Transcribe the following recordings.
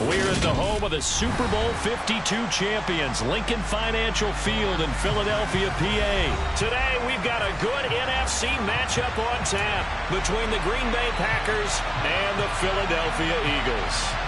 We're at the home of the Super Bowl 52 champions, Lincoln Financial Field in Philadelphia, PA. Today, we've got a good NFC matchup on tap between the Green Bay Packers and the Philadelphia Eagles.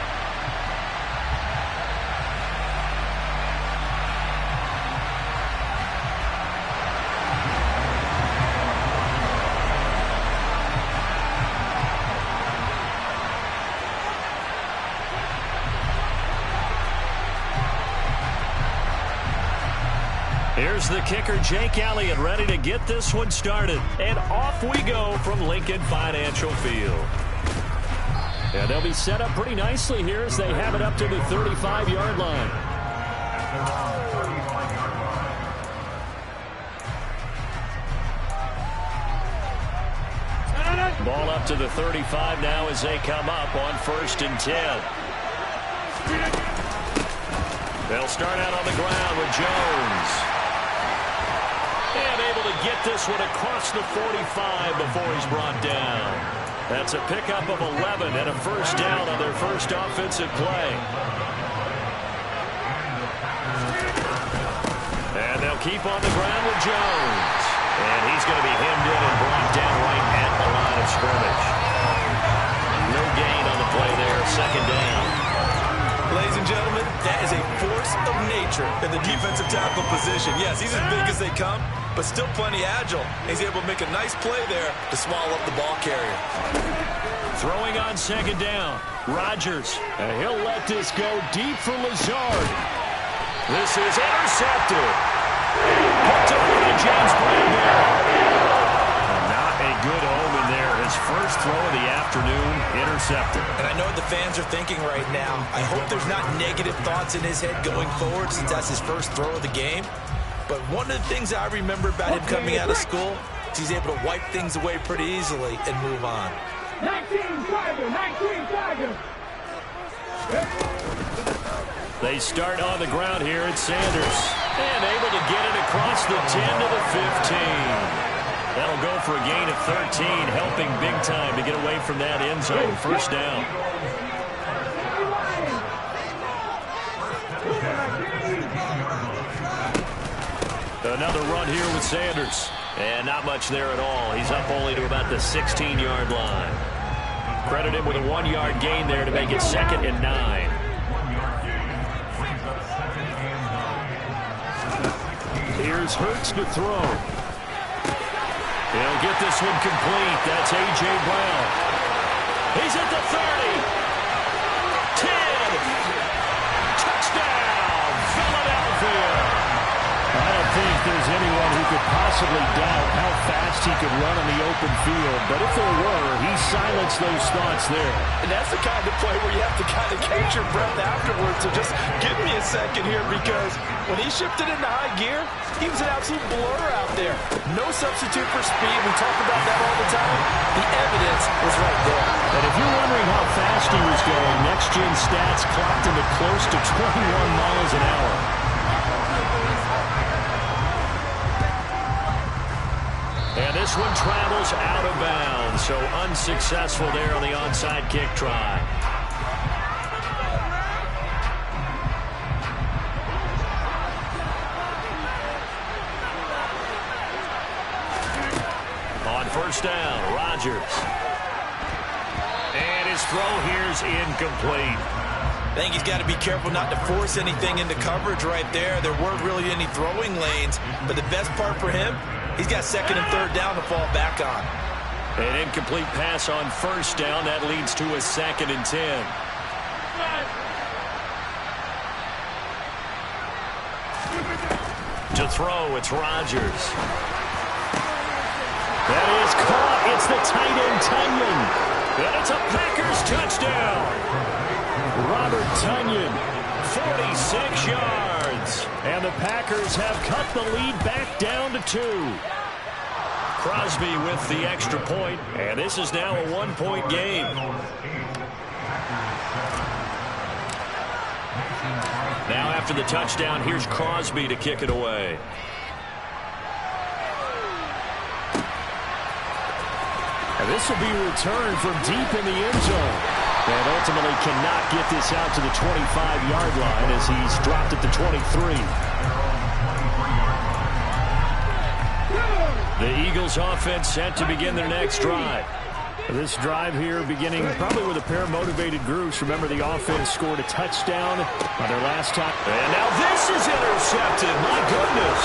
Here's the kicker, Jake Elliott, ready to get this one started. And off we go from Lincoln Financial Field. And they'll be set up pretty nicely here as they have it up to the 35-yard line. Ball up to the 35 now as they come up on 1st and 10. They'll start out on the ground with Jones. And able to get this one across the 45 before he's brought down. That's a pickup of 11 and a first down on their first offensive play. And they'll keep on the ground with Jones. And he's going to be hemmed in and brought down right at the line of scrimmage. No gain on the play there, 2nd down. Ladies and gentlemen, that is a force of nature in the defensive tackle position. Yes, he's as big as they come, but still plenty agile. He's able to make a nice play there to swallow up the ball carrier. Throwing on 2nd down, Rodgers. And he'll let this go deep for Lazard. This is intercepted. Picked up by James Bradbury. Not a good omen there. His first throw of the afternoon, intercepted. And I know what the fans are thinking right now. I hope there's not negative thoughts in his head going forward since that's his first throw of the game. But one of the things I remember about him coming out of school is he's able to wipe things away pretty easily and move on. 19 Tiger. They start on the ground here at Sanders. And able to get it across the 10 to the 15. That'll go for a gain of 13, helping big time to get away from that end zone. First down. Another run here with Sanders. And not much there at all. He's up only to about the 16-yard line. Credit him with a 1-yard gain there to make it 2nd and 9. Here's Hurts to throw. He'll get this one complete. That's A.J. Brown. He's at the 30. 10. Touchdown, Philadelphia. I don't think there's anyone who could possibly doubt how fast he could run on the open field. But if there were, he silenced those thoughts there. And that's the kind of play where you have to kind of catch your breath afterwards. So just give me a second here, because when he shifted into high gear, he was an absolute blur out there. No substitute for speed. We talk about that all the time. The evidence was right there. And if you're wondering how fast he was going, Next Gen Stats clocked him at close to 21 miles an hour. And this one travels out of bounds, so unsuccessful there on the onside kick try. On 1st down, Rodgers. And his throw here's incomplete. I think he's got to be careful not to force anything into coverage right there. There weren't really any throwing lanes, but the best part for him, he's got 2nd and 3rd down to fall back on. An incomplete pass on 1st down. That leads to a 2nd and 10. To throw, it's Rodgers. That is caught. It's the tight end, Tonyan. And it's a Packers touchdown. Robert Tonyan, 46 yards. And the Packers have cut the lead back down to 2. Crosby with the extra point, and this is now a 1-point game. Now after the touchdown, here's Crosby to kick it away. And this will be returned from deep in the end zone. And ultimately cannot get this out to the 25-yard line as he's dropped at the 23. The Eagles offense set to begin their next drive. This drive here beginning probably with a pair of motivated groups. Remember, the offense scored a touchdown on their last time. And now this is intercepted. My goodness.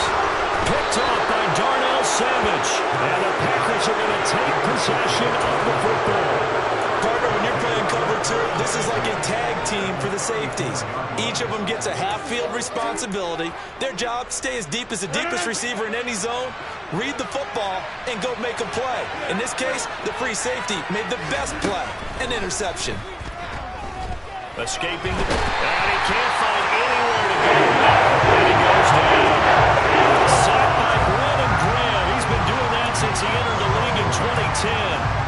Picked off by Darnell Savage. And the Packers are going to take possession of the football. Partner, when you're playing cover two, this is like a tag team for the safeties. Each of them gets a half-field responsibility. Their job, stay as deep as the deepest receiver in any zone, read the football, and go make a play. In this case, the free safety made the best play, an interception. Escaping, and he can't find anywhere to go. And he goes down. Sacked by Brandon Graham. He's been doing that since he entered the league in 2010.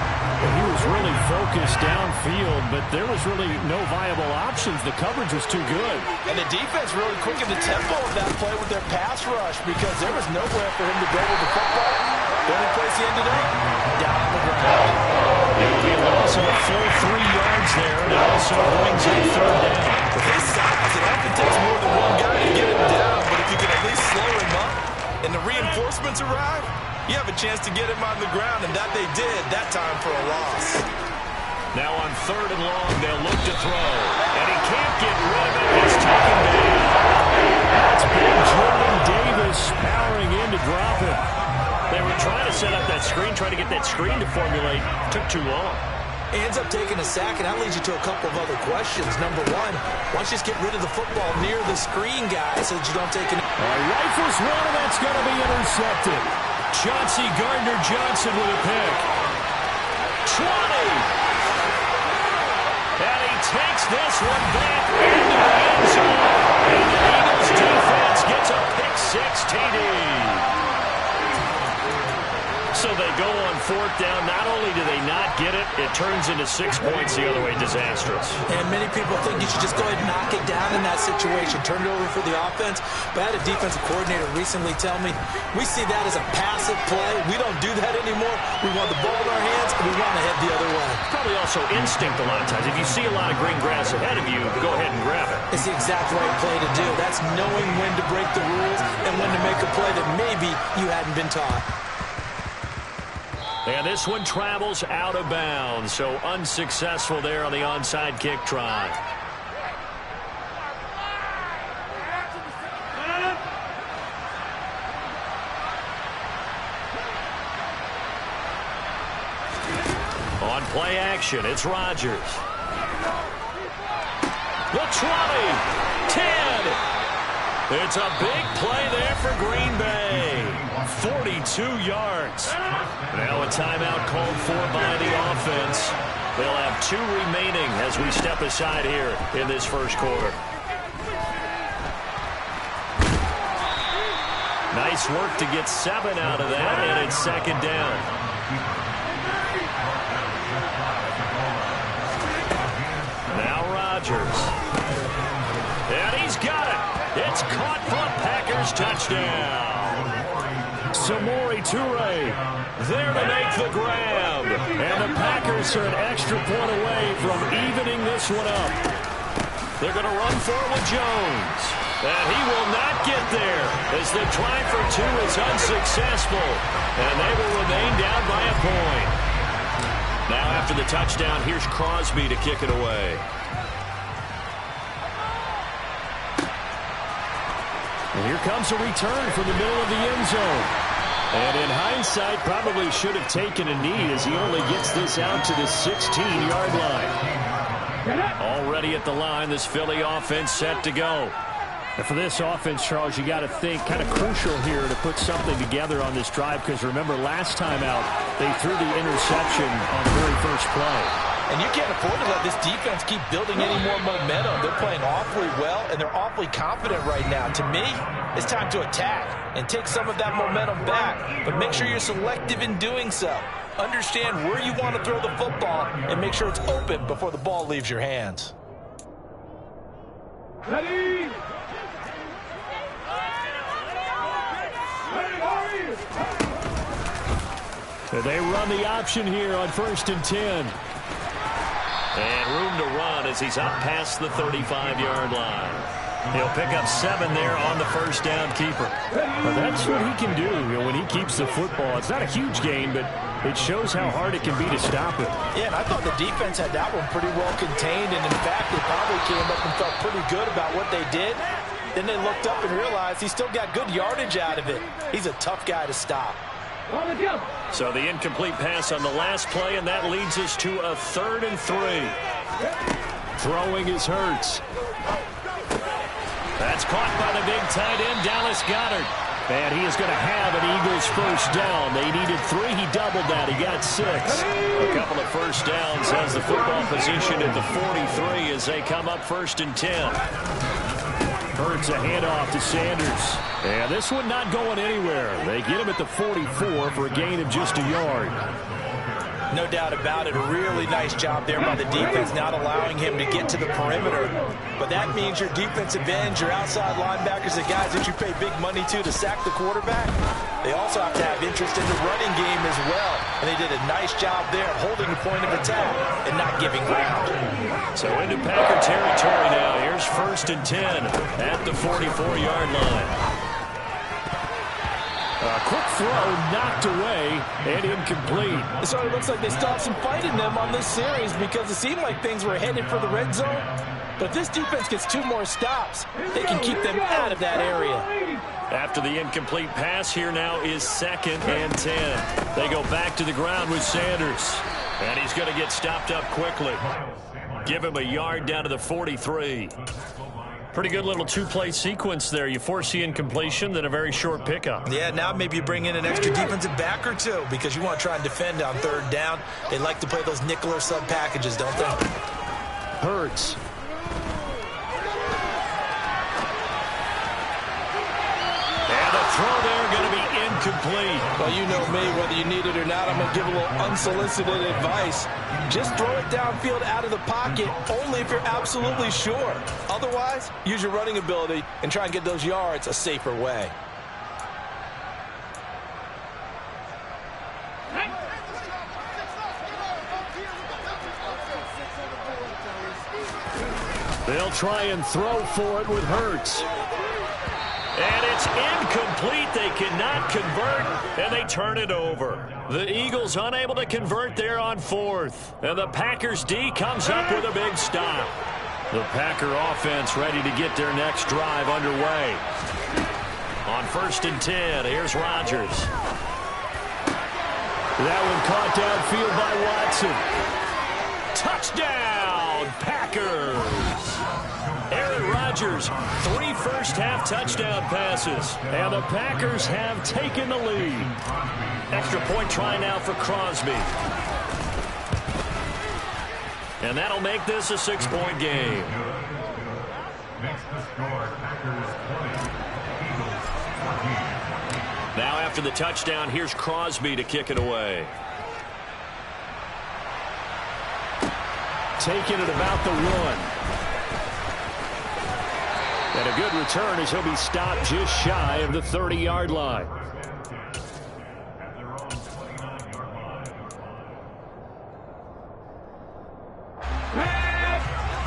He was really focused downfield, but there was really no viable options. The coverage was too good. And the defense really quickened the tempo of that play with their pass rush because there was nowhere for him to go with the football. The only place he ended up, down on the ground. It would be a loss of a full 3 yards there, and it also brings up third down. With his size, it often takes more than one guy to get him down, but if you can at least slow him up and the reinforcements arrive, you have a chance to get him on the ground, and that they did that time for a loss. Now on third and long, they'll look to throw. And he can't get rid of it. It's taken down. That's big Jordan Davis powering in to drop it. They were trying to set up that screen, trying to get that screen to formulate. Took too long. He ends up taking a sack, and that leads you to a couple of other questions. Number one, why don't you just get rid of the football near the screen guy so that you don't take an... Rifles one, and that's going to be intercepted. Chauncey Gardner-Johnson with a pick. 20. And he takes this one back into the end zone. And the Eagles defense gets a pick-six TD. So they go on fourth down. Not only do they not get it, it turns into 6 points the other way. Disastrous. And many people think you should just go ahead and knock it down in that situation. Turn it over for the offense. But I had a defensive coordinator recently tell me, we see that as a passive play. We don't do that anymore. We want the ball in our hands, and we want to head the other way. Probably also instinct a lot of times. If you see a lot of green grass ahead of you, go ahead and grab it. It's the exact right play to do. That's knowing when to break the rules and when to make a play that maybe you hadn't been taught. And this one travels out of bounds, so unsuccessful there on the onside kick try. On play action, it's Rodgers. The 20, 10. It's a big play there for Green Bay. 42 yards. Now a timeout called for by the offense. They'll have 2 remaining as we step aside here in this first quarter. Nice work to get 7 out of that, and it's second down. Now Rodgers. And he's got it. It's caught for a Packers touchdown. Samori Toure there to make the grab. And the Packers are an extra point away from evening this one up. They're going to run for it with Jones. And he will not get there as the try for 2 is unsuccessful. And they will remain down by a point. Now after the touchdown, here's Crosby to kick it away. And here comes a return from the middle of the end zone. And in hindsight, probably should have taken a knee as he only gets this out to the 16-yard line. Already at the line, this Philly offense set to go. And for this offense, Charles, you got to think kind of crucial here to put something together on this drive because remember last time out, they threw the interception on the very first play. And you can't afford to let this defense keep building any more momentum. They're playing awfully well, and they're awfully confident right now. To me, it's time to attack and take some of that momentum back. But make sure you're selective in doing so. Understand where you want to throw the football and make sure it's open before the ball leaves your hands. Ready? They run the option here on 1st and 10. And room to run as he's up past the 35-yard line. He'll pick up 7 there on the first down keeper. Well, that's what he can do, when he keeps the football. It's not a huge gain, but it shows how hard it can be to stop him. Yeah, and I thought the defense had that one pretty well contained, and in fact, they probably came up and felt pretty good about what they did. Then they looked up and realized he still got good yardage out of it. He's a tough guy to stop. So the incomplete pass on the last play, and that leads us to a 3rd and 3. Throwing is Hurts. That's caught by the big tight end, Dallas Goedert. And he is going to have an Eagles first down. They needed 3. He doubled that. He got 6. A couple of first downs as the football position at the 43 as they come up 1st and 10. Hurts a handoff to Sanders. And this one not going anywhere. They get him at the 44 for a gain of just a yard. No doubt about it. A really nice job there by the defense, not allowing him to get to the perimeter. But that means your defensive ends, your outside linebackers, the guys that you pay big money to sack the quarterback, they also have to have interest in the running game as well. And they did a nice job there holding the point of attack and not giving ground. So into Packer territory now. Here's 1st and 10 at the 44-yard line. A quick throw knocked away and incomplete. So it looks like they still have some fight in them on this series because it seemed like things were headed for the red zone. But if this defense gets 2 more stops, they can keep them out of that area. After the incomplete pass, here now is 2nd and 10. They go back to the ground with Sanders. And he's going to get stopped up quickly. Give him a yard down to the 43. Pretty good little 2-play sequence there. You force the incompletion, then a very short pickup. Yeah, now maybe you bring in an extra defensive back or 2 because you want to try and defend on 3rd down. They like to play those nickel or sub packages, don't they? Hurts. And the throw there going to be incomplete. Well, you know me, whether you need it or not, I'm going to give a little unsolicited advice. Just throw it downfield out of the pocket only if you're absolutely sure. Otherwise, use your running ability and try and get those yards a safer way. They'll try and throw for it with Hurts. And it's incomplete. They cannot convert, and they turn it over. The Eagles unable to convert there on 4th. And the Packers D comes up with a big stop. The Packer offense ready to get their next drive underway. On 1st and 10, here's Rodgers. That one caught downfield by Watson. Touchdown, Packers! Aaron Rodgers, 3 first-half touchdown passes. And the Packers have taken the lead. Extra point try now for Crosby. And that'll make this a 6-point game. Now after the touchdown, here's Crosby to kick it away. Taking it about the 1. And a good return as he'll be stopped just shy of the 30-yard line.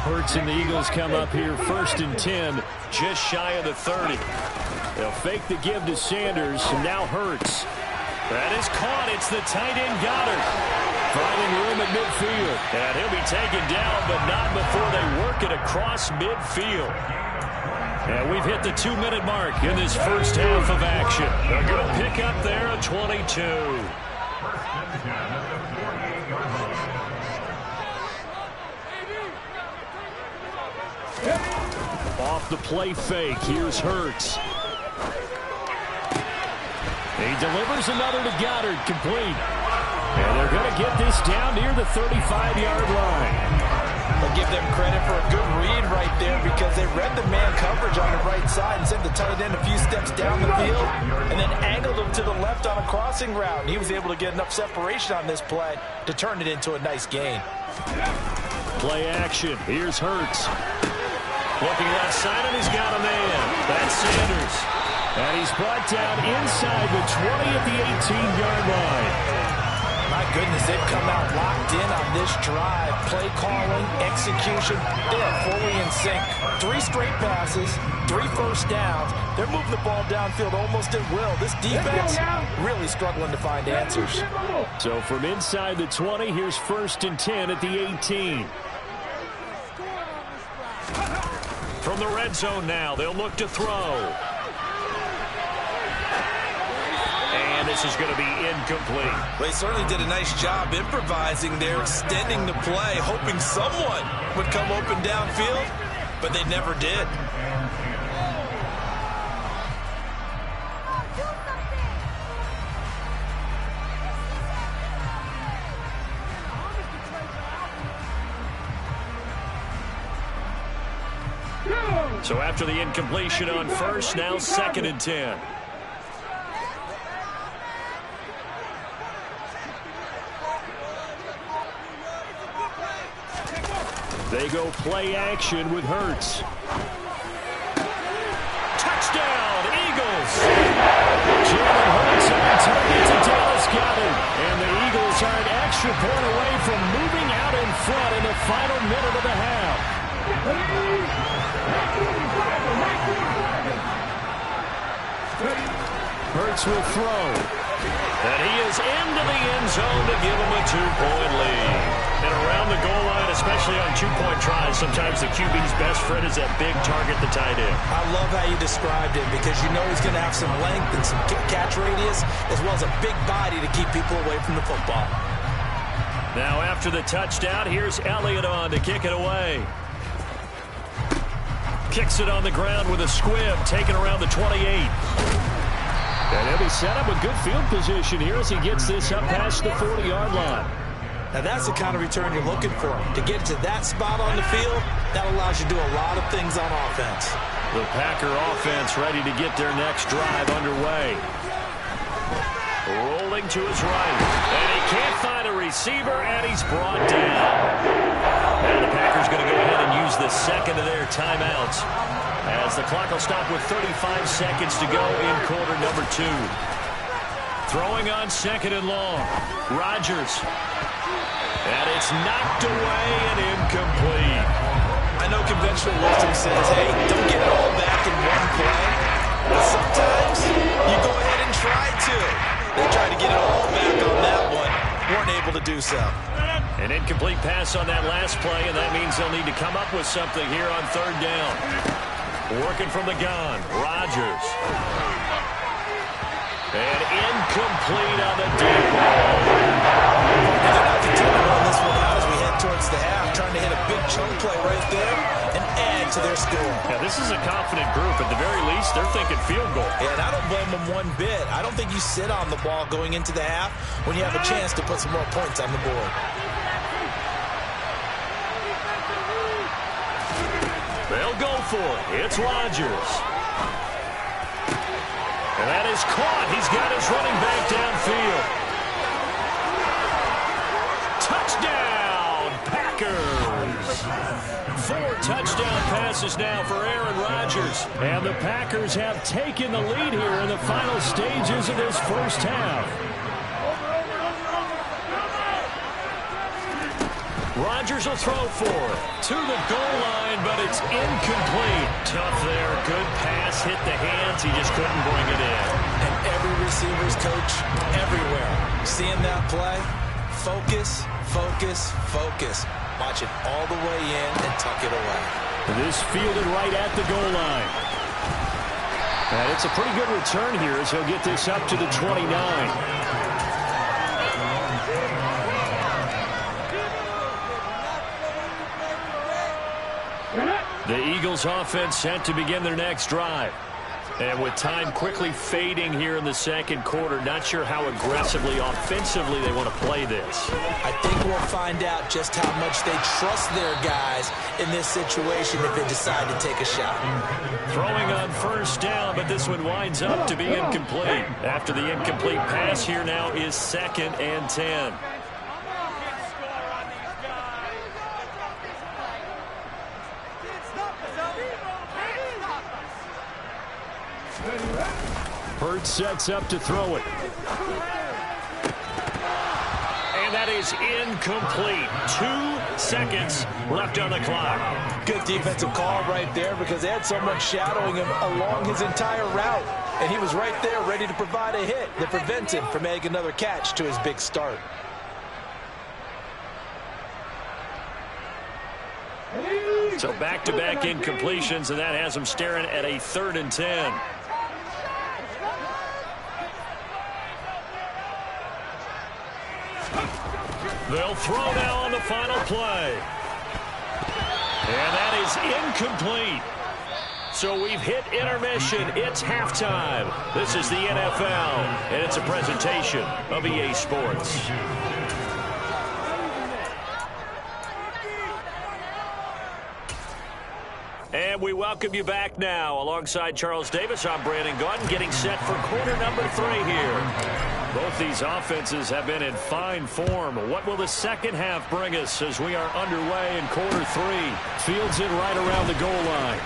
Hurts and the Eagles come up here 1st and 10, just shy of the 30. They'll fake the give to Sanders, and now Hurts. That is caught. It's the tight end Goedert. Finding room at midfield. And he'll be taken down, but not before they work it across midfield. And we've hit the 2-minute mark in this first half of action. A good pickup there at 22. Off the play fake, here's Hurts. He delivers another to Goedert, complete. And they're going to get this down near the 35-yard line. I'll give them credit for a good read right there because they read the man coverage on the right side and sent the tight end a few steps down the field and then angled him to the left on a crossing route. And he was able to get enough separation on this play to turn it into a nice gain. Play action. Here's Hurts. Looking left side, and he's got a man. That's Sanders. And he's brought down inside the 20 at the 18-yard line. My goodness, they've come out locked in on this drive. Play calling, execution, they are fully in sync. 3 straight passes, 3 first downs. They're moving the ball downfield almost at will. This defense really struggling to find answers. So from inside the 20, here's 1st and 10 at the 18. From the red zone now, they'll look to throw. And this is going to be incomplete. They certainly did a nice job improvising there, extending the play, hoping someone would come open downfield, but they never did. So after the incompletion on first, now 2nd and 10. They go play action with Hurts. Touchdown, Eagles! Jalen Hurts on target to Dallas Goedert. And the Eagles are an extra point away from moving out in front in the final minute of the half. Hurts will throw. And he is into the end zone to give him a 2-point lead. And around the goal line, especially on 2-point tries, sometimes the QB's best friend is that big target, the tight end. I love how you described it because you know he's going to have some length and some catch radius as well as a big body to keep people away from the football. Now after the touchdown, here's Elliott on to kick it away. Kicks it on the ground with a squib, taken around the 28. And he'll be set up with good field position here as he gets this up past the 40-yard line. Now that's the kind of return you're looking for. To get to that spot on the field, that allows you to do a lot of things on offense. The Packer offense ready to get their next drive underway. Rolling to his right. And he can't find a receiver, and he's brought down. And the Packers going to go ahead and use the second of their timeouts, as the clock will stop with 35 seconds to go in quarter number 2. Throwing on 2nd and long. Rodgers. And it's knocked away and incomplete. I know conventional wisdom says, hey, don't get it all back in one play. But sometimes you go ahead and try to. They tried to get it all back on that one. Weren't able to do so. An incomplete pass on that last play, and that means they'll need to come up with something here on 3rd down. Working from the gun, Rodgers. And incomplete on the deep ball. And they're not continuing on this one out as we head towards the half, trying to hit a big chunk play right there and add to their score. Yeah, this is a confident group. At the very least, they're thinking field goal. And I don't blame them one bit. I don't think you sit on the ball going into the half when you have a chance to put some more points on the board. They'll go for it. It's Rodgers. And that is caught. He's got his running back downfield. Touchdown, Packers. 4 touchdown passes now for Aaron Rodgers. And the Packers have taken the lead here in the final stages of this first half. Rodgers will throw for it to the goal line, but it's incomplete. Tough there. Good pass. Hit the hands. He just couldn't bring it in. And every receiver's coach everywhere. Seeing that play, focus, focus, focus. Watch it all the way in and tuck it away. This fielded right at the goal line. And it's a pretty good return here as he'll get this up to the 29. The Eagles offense set to begin their next drive. And with time quickly fading here in the second quarter, not sure how aggressively, offensively they want to play this. I think we'll find out just how much they trust their guys in this situation if they decide to take a shot. Throwing on 1st down, but this one winds up to be incomplete. After the incomplete pass, here now is 2nd and 10. Hurts sets up to throw it. And that is incomplete. 2 seconds left on the clock. Good defensive call right there because they had someone shadowing him along his entire route. And he was right there ready to provide a hit that prevents him from making another catch to his big start. So back-to-back incompletions, and that has him staring at a 3rd and 10. They'll throw now on the final play. And that is incomplete. So we've hit intermission. It's halftime. This is the NFL, and it's a presentation of EA Sports. And we welcome you back now. Alongside Charles Davis, I'm Brandon Gaudin, getting set for quarter number 3 here. Both these offenses have been in fine form. What will the second half bring us as we are underway in quarter 3? Fields it right around the goal line.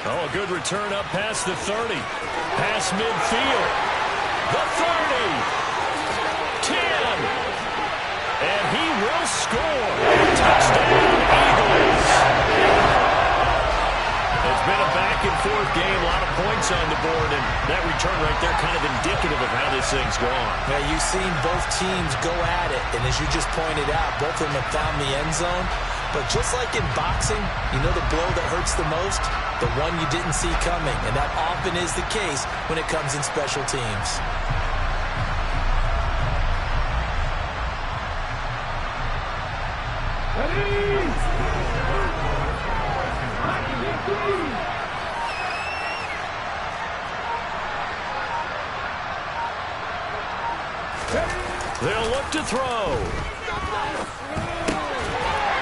Oh, a good return up past the 30. Past midfield. The 30. 10. And he will score. Touchdown, Eagles. It's been a back-and-forth game, a lot of points on the board, and that return right there kind of indicative of how this thing's gone. Yeah, you've seen both teams go at it, and as you just pointed out, both of them have found the end zone. But just like in boxing, you know the blow that hurts the most? The one you didn't see coming, and that often is the case when it comes in special teams. They'll look to throw.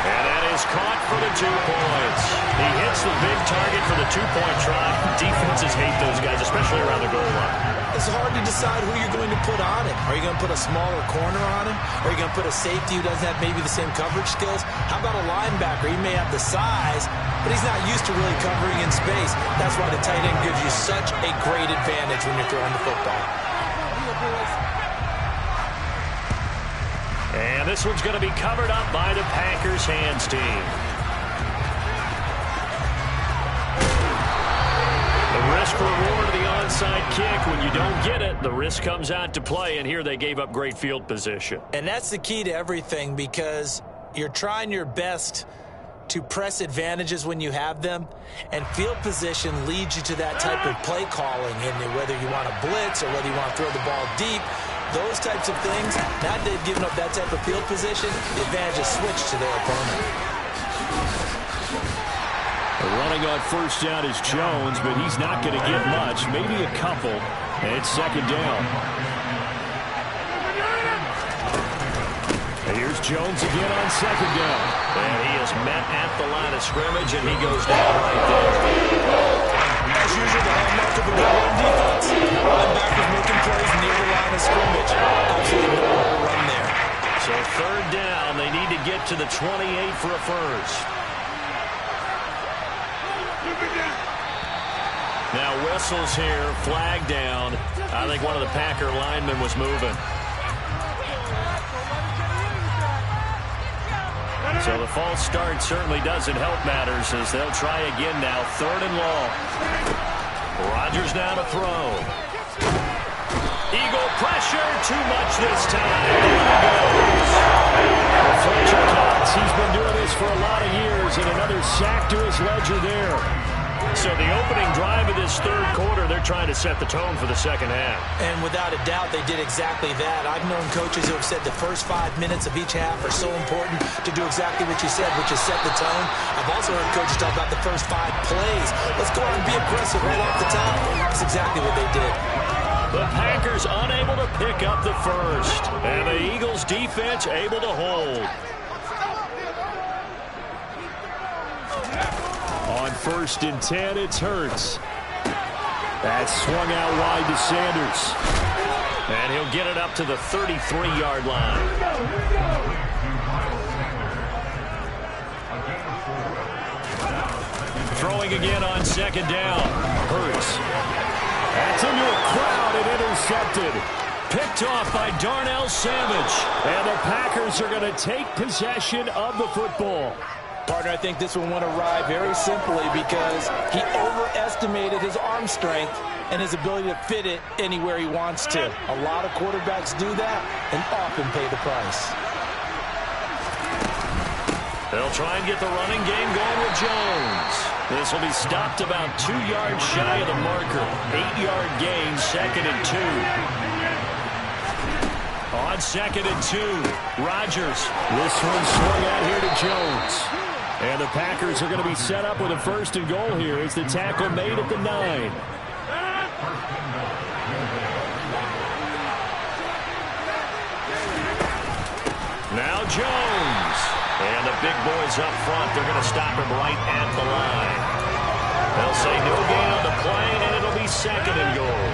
And that is caught for the 2 points. He hits the big target for the 2-point try. Defenses hate those guys, especially around the goal line. It's hard to decide who you're going to put on him. Are you going to put a smaller corner on him? Or are you going to put a safety who doesn't have maybe the same coverage skills? How about a linebacker? He may have the size, but he's not used to really covering in space. That's why the tight end gives you such a great advantage when you're throwing the football. And this one's going to be covered up by the Packers hands team. The risk reward of the onside kick. When you don't get it, the risk comes out to play, and here they gave up great field position. And that's the key to everything because you're trying your best to press advantages when you have them, and field position leads you to that type of play calling, and whether you want to blitz or whether you want to throw the ball deep, those types of things. Now they've given up that type of field position, the advantage is switched to their opponent. Running on first down is Jones, but he's not going to get much, maybe a couple, and it's second down. And here's Jones again on second down. And he is met at the line of scrimmage, and he goes down right there. As usual, the hallmark of a good run defense, linebackers making plays near the line of scrimmage. Absolutely no run there. So third down, they need to get to the 28 for a first. Now whistles here, flag down. I think one of the Packer linemen was moving. So the false start certainly doesn't help matters as they'll try again now. Third and long. Rodgers now to throw. Eagle pressure, too much this time. Fletcher Cox, he's been doing this for a lot of years, and another sack to his ledger there. So the opening drive of this third quarter, they're trying to set the tone for the second half. And without a doubt, they did exactly that. I've known coaches who have said the first 5 minutes of each half are so important to do exactly what you said, which is set the tone. I've also heard coaches talk about the first 5 plays. Let's go out and be aggressive right off the top. That's exactly what they did. The Packers unable to pick up the first. And the Eagles defense able to hold. On first and 10, it's Hurts. That's swung out wide to Sanders. And he'll get it up to the 33-yard line. Throwing again on second down. Hurts. That's into a crowd and intercepted. Picked off by Darnell Savage. And the Packers are going to take possession of the football. Partner, I think this one went awry very simply because he overestimated his arm strength and his ability to fit it anywhere he wants to. A lot of quarterbacks do that and often pay the price. They'll try and get the running game going with Jones. This will be stopped about 2 yards shy of the marker. 8-yard gain, 2nd and 2. On 2nd and 2, Rodgers. This one swung out here to Jones. And the Packers are going to be set up with a 1st and goal here as the tackle made at the 9. Now Jones. And the big boys up front, they're going to stop him right at the line. They'll say no gain on the play, and it'll be 2nd and goal.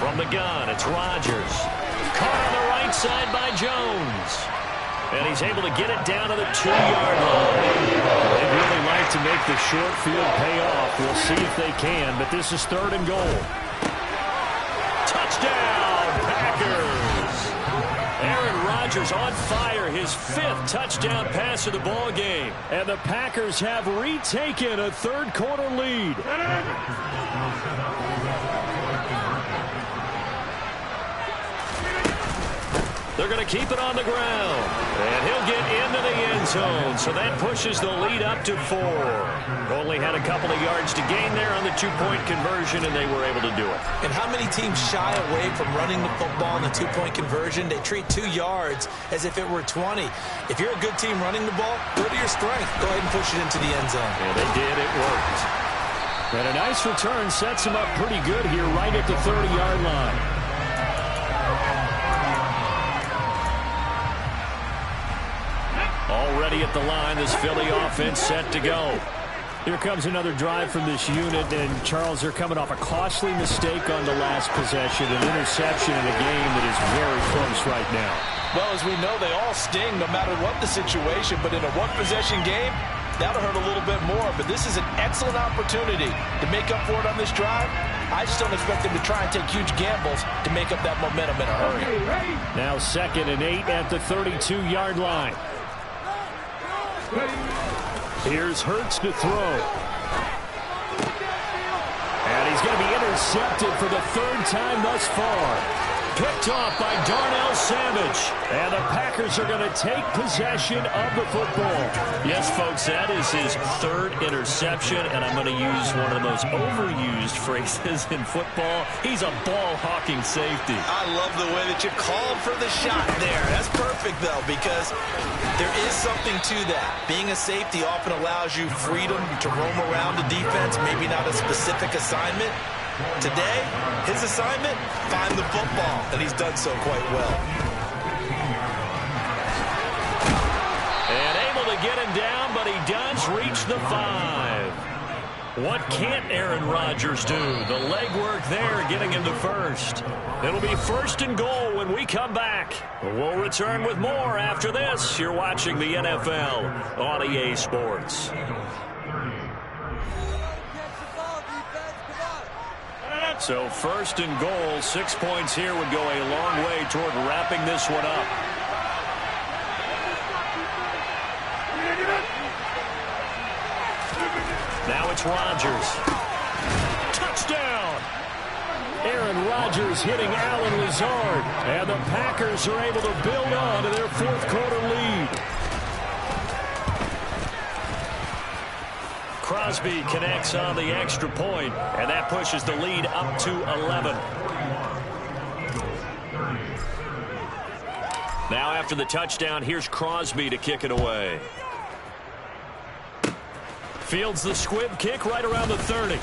From the gun, it's Rodgers. Caught on the right side by Jones. And he's able to get it down to the 2-yard line. They'd really like to make the short field pay off. We'll see if they can, but this is 3rd and goal. Touchdown, Packers! Aaron Rodgers on fire, his 5th touchdown pass of the ball game. And the Packers have retaken a 3rd quarter lead. They're going to keep it on the ground. And he'll get into the end zone. So that pushes the lead up to 4. Only had a couple of yards to gain there on the 2-point conversion, and they were able to do it. And how many teams shy away from running the football in the 2-point conversion? They treat 2 yards as if it were 20. If you're a good team running the ball, go to your strength. Go ahead and push it into the end zone. Yeah, they did. It worked. And a nice return sets them up pretty good here right at the 30-yard line. Already at the line, this Philly offense set to go. Here comes another drive from this unit, and Charles, they're coming off a costly mistake on the last possession, an interception in a game that is very close right now. Well, as we know, they all sting no matter what the situation, but in a one-possession game, that'll hurt a little bit more. But this is an excellent opportunity to make up for it on this drive. I just don't expect them to try and take huge gambles to make up that momentum in a hurry. Now 2nd and 8 at the 32-yard line. Here's Hurts to throw. And he's going to be intercepted for the 3rd time thus far. Picked off by Darnell Savage. And the Packers are going to take possession of the football. Yes, folks, that is his 3rd interception, and I'm going to use one of the most overused phrases in football. He's a ball-hawking safety. I love the way that you called for the shot there. That's perfect, though, because there is something to that. Being a safety often allows you freedom to roam around the defense, maybe not a specific assignment. Today, his assignment, find the football, and he's done so quite well. And able to get him down, but he does reach the 5. What can't Aaron Rodgers do? The legwork there getting him to 1st. It'll be 1st and goal when we come back. We'll return with more after this. You're watching the NFL on EA Sports. So 1st and goal, 6 points here would go a long way toward wrapping this one up. Now it's Rodgers. Touchdown! Aaron Rodgers hitting Allen Lazard. And the Packers are able to build on to their 4th quarter lead. Crosby connects on the extra point, and that pushes the lead up to 11. Now after the touchdown, here's Crosby to kick it away. Fields the squib kick right around the 30.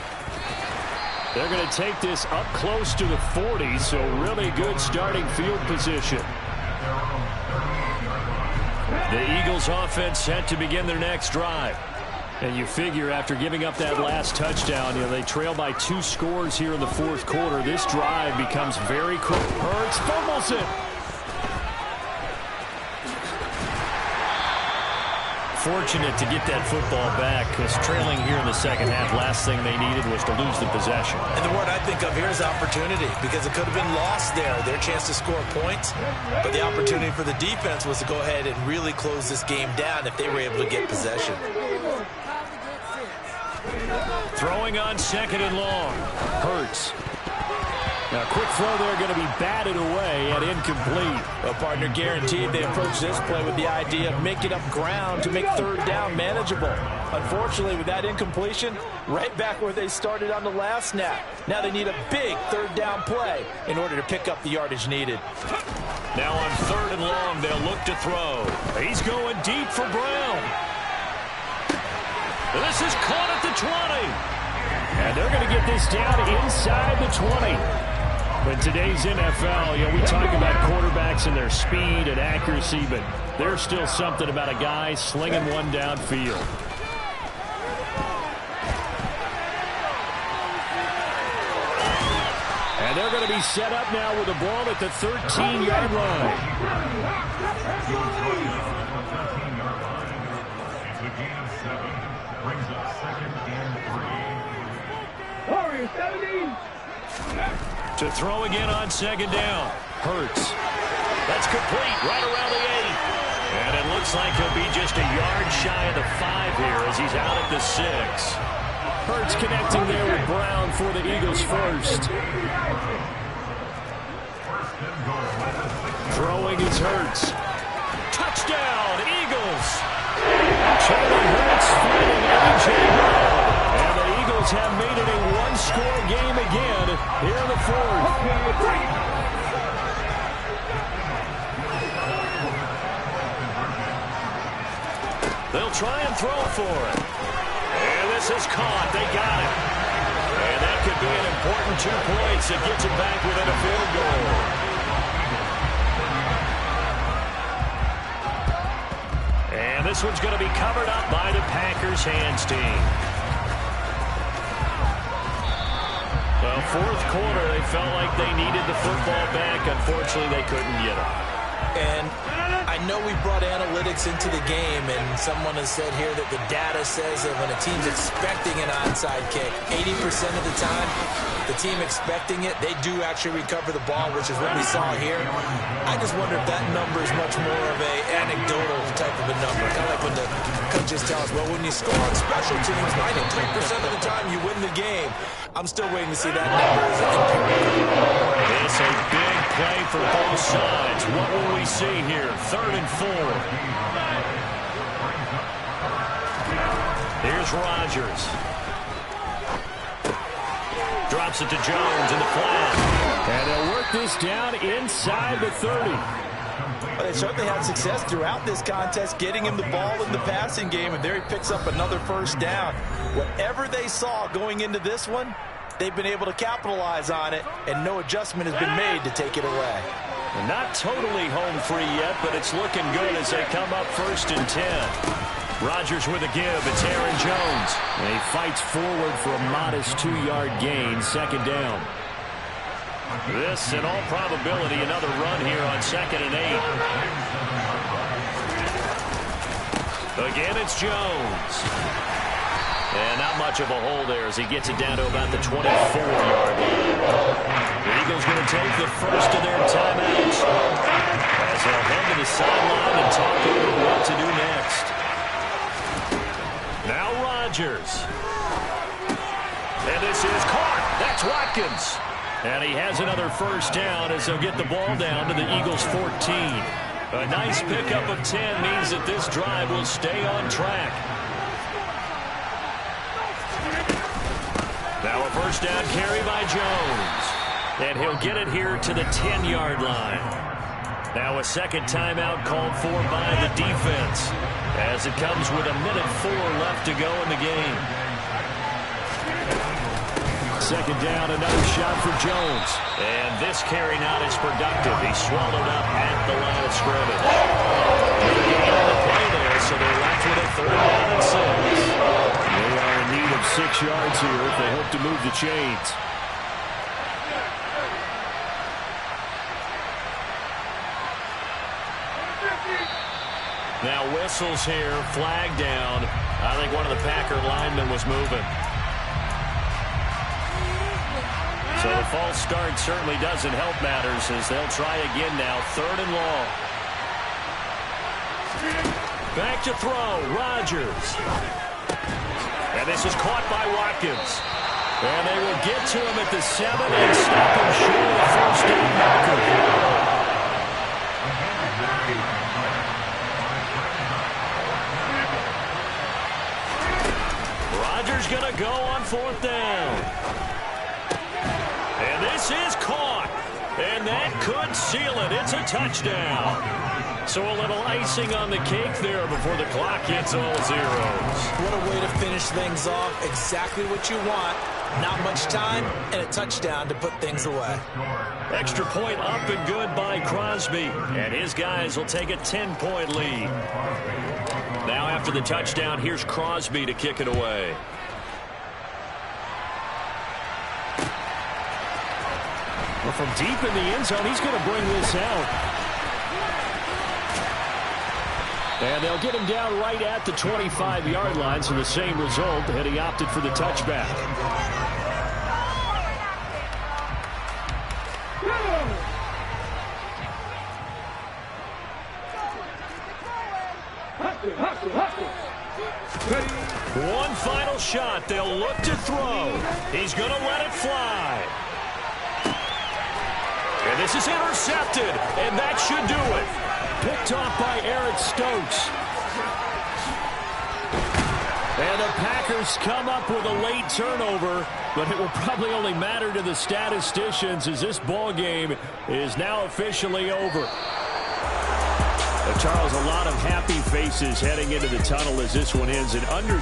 They're going to take this up close to the 40, so really good starting field position. The Eagles offense set to begin their next drive. And you figure after giving up that last touchdown, they trail by 2 scores here in the 4th quarter. This drive becomes very quick. Hurts fumbles it. Fortunate to get that football back, because trailing here in the second half, last thing they needed was to lose the possession. And the word I think of here is opportunity, because it could have been lost there, their chance to score points. But the opportunity for the defense was to go ahead and really close this game down if they were able to get possession. Throwing on second and long. Hurts. Now, quick throw there, going to be batted away and incomplete. Well, partner, guaranteed they approach this play with the idea of making up ground to make third down manageable. Unfortunately, with that incompletion, right back where they started on the last snap. Now they need a big third down play in order to pick up the yardage needed. Now on third and long, they'll look to throw. He's going deep for Brown. This is caught at the 20. And they're going to get this down inside the 20. In today's NFL, we talk about quarterbacks and their speed and accuracy, but there's still something about a guy slinging one downfield. And they're going to be set up now with the ball at the 13-yard line. Warriors 17. To throw again on second down. Hurts. That's complete right around the 8. And it looks like he'll be just a yard shy of the 5 here as he's out at the 6. Hurts connecting there with Brown for the Eagles first. Throwing is Hurts. Touchdown, Eagles! Jalen Hurts finding A.J. Brown. And the Eagles have made it a one-score game again here in the fourth. They'll try and throw for it. And this is caught. They got it. And that could be an important 2 points that gets it back within a field goal. And this one's going to be covered up by the Packers hands team. Well, fourth quarter, they felt like they needed the football back. Unfortunately, they couldn't get it. And I know we brought analytics into the game, and someone has said here that the data says that when a team's expecting an onside kick, 80% of the time, the team expecting it, they do actually recover the ball, which is what we saw here. I just wonder if that number is much more of a anecdotal type of a number. Kind of like when the coaches tell us, well, when you score on special teams, 93% of the time you win the game. I'm still waiting to see that number as an empirical. It's a big play for both sides. What will we see here? 3rd and 4. Here's Rodgers. Drops it to Jones in the flat. And they'll work this down inside the 30. Well, they certainly had success throughout this contest, getting him the ball in the passing game, and there he picks up another first down. Whatever they saw going into this one, they've been able to capitalize on it, and no adjustment has been made to take it away. Not totally home free yet, but it's looking good as they come up 1st and 10. Rodgers with a give. It's Aaron Jones. And he fights forward for a modest 2-yard gain, 2nd down. This, in all probability, another run here on 2nd and 8. Again, it's Jones. And not much of a hole there as he gets it down to about the 24-yard line. The Eagles going to take the first of their timeouts as they'll head to the sideline and talk over what to do next. Now Rodgers. And this is caught. That's Watkins. And he has another first down as they'll get the ball down to the Eagles' 14. A nice pickup of 10 means that this drive will stay on track. Now a first down carry by Jones. And he'll get it here to the 10-yard line. Now a second timeout called for by the defense as it comes with 1:04 left to go in the game. Second down, another shot for Jones. And this carry not as productive. He swallowed up at the line of scrimmage. No gain on the play there, so they're left with a 3rd down and 6. They are in need of 6 yards here if they hope to move the chains. Now whistles here, flag down. I think one of the Packer linemen was moving. So the false start certainly doesn't help matters as they'll try again now. 3rd and long. Back to throw, Rodgers. And this is caught by Watkins. And they will get to him at the 7 and stop him short of the first down marker. Rodgers going to go on 4th down. And this is caught. And that could seal it. It's a touchdown. So a little icing on the cake there before the clock hits all zeros. What a way to finish things off. Exactly what you want. Not much time and a touchdown to put things away. Extra point up and good by Crosby. And his guys will take a 10-point lead. Now after the touchdown, here's Crosby to kick it away. Well, from deep in the end zone, he's going to bring this out. And they'll get him down right at the 25-yard line, so the same result, and he opted for the touchback. One final shot. They'll look to throw. He's going to let it fly. And this is intercepted, and that should do it. Picked off by Eric Stokes. And the Packers come up with a late turnover, but it will probably only matter to the statisticians as this ball game is now officially over. Charles, a lot of happy faces heading into the tunnel as this one ends in under